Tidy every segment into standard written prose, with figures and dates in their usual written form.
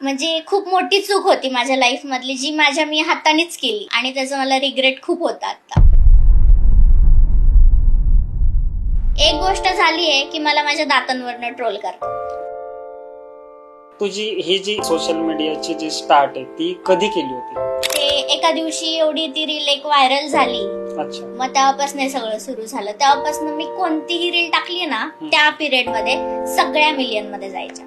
म्हणजे खूप मोठी चूक होती माझ्या लाईफ मधली, जी मी हातानेच केली आणि त्याचं मला रिग्रेट खूप होता आता. एक गोष्ट झाली आहे की मला माझ्या दातांवरनं ट्रोल करतात. तुझी ही जी सोशल मीडियाची जी स्टार्ट आहे ती कधी केली होती? ते एका दिवशी एवढी ती रील एक व्हायरल झाली. अच्छा. मग तेव्हापासून हे सगळं सुरू झालं. तेव्हापासून मी कोणतीही रील टाकली ना त्या पिरियड मध्ये सगळ्या मिलियन मध्ये जायच्या.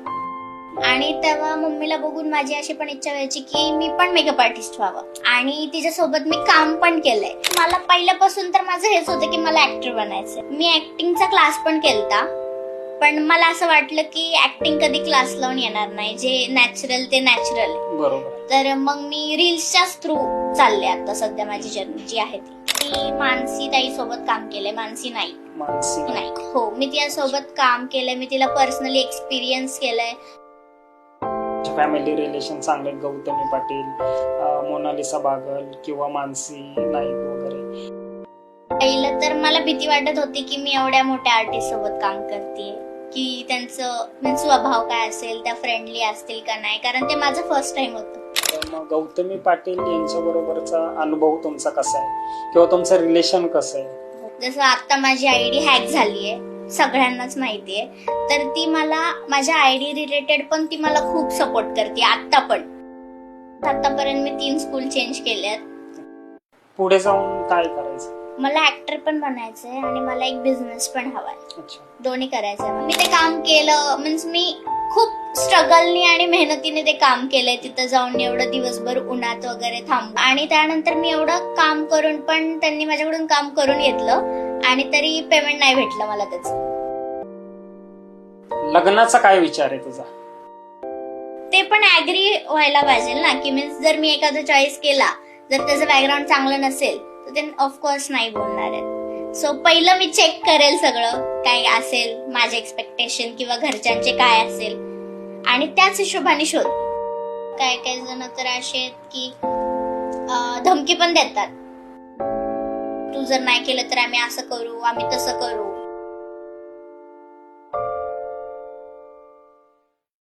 आणि तेव्हा मम्मीला बघून माझी अशी पण इच्छा व्हायची की मी पण मेकअप आर्टिस्ट व्हावं आणि तिच्यासोबत मी काम पण केलंय. मला पहिल्यापासून तर माझं हेच होतं की मला ऍक्टर बनायचं. मी ऍक्टिंगचा क्लास पण केलता, पण मला असं वाटलं की ऍक्टिंग कधी क्लास लावून येणार नाही, जे नॅचरल ते नॅचरल आहे. बरोबर. तर मग मी रील्सच्याच थ्रू चालले आता सध्या माझी जर्नी जी आहे ती. मी मानसी ताई सोबत काम केलंय. मानसी नाही, हो, मी तिच्यासोबत काम केलंय. मी तिला पर्सनली एक्सपिरियन्स केलंय. फॅमिली रिलेशन चांगले, गौतमी पाटील, मोनालिसा बागल किंवा मानसी नाईक वगैरे? पहिलं तर मला भीती वाटत होती की मी एवढ्या मोठ्या आर्टिस्ट सोबत काम करते, की त्यांचं स्वभाव काय असेल, त्या फ्रेंडली असतील का नाही, कारण ते माझं फर्स्ट टाइम होतं. मग गौतमी पाटील यांच्या बरोबरचा अनुभव तुमचा कसा आहे किंवा तुमचं रिलेशन कसं आहे? जसं आता माझी आयडी हॅक झालीये, सगळ्यांनाच माहितीये, तर ती मला माझ्या आयडी रिलेटेड पण ती मला खूप सपोर्ट करते आता पण. आतापर्यंत मी 3 स्कूल चेंज केल्यात. पुढे जाऊन काय करायचं? मला ऍक्टर पण बनायचंय आणि मला एक बिझनेस पण हवाय. अच्छा. दोन्ही करायचंय. मी ते काम केलं, मीन्स मी खूप स्ट्रगलनी आणि मेहनतीने ते काम केलंय. तिथं जाऊन एवढं दिवसभर उन्हात वगैरे थांबून, आणि त्यानंतर मी एवढं काम करून पण त्यांनी माझ्याकडून काम करून घेतलं आणि तरी पेमेंट नाही भेटलं मला त्याचं. लग्नाचा काय विचार आहे तुझा? ते पण ऍग्री व्हायला पाहिजे ना, की मीन्स जर मी एखादा चॉईस केला, जर त्याचं बॅकग्राऊंड चांगलं नसेल तर ते ऑफकोर्स नाही बोलणार आहेत. सो पहिलं मी चेक करेल सगळं काय असेल, माझे एक्सपेक्टेशन किंवा घरच्यांचे काय असेल, आणि त्याच हिशोबाने शोध. काय काय जण तर असे आहेत की धमकी पण देतात, तू जर नाही केलं तर आम्ही असं करू, आम्ही तसं करू.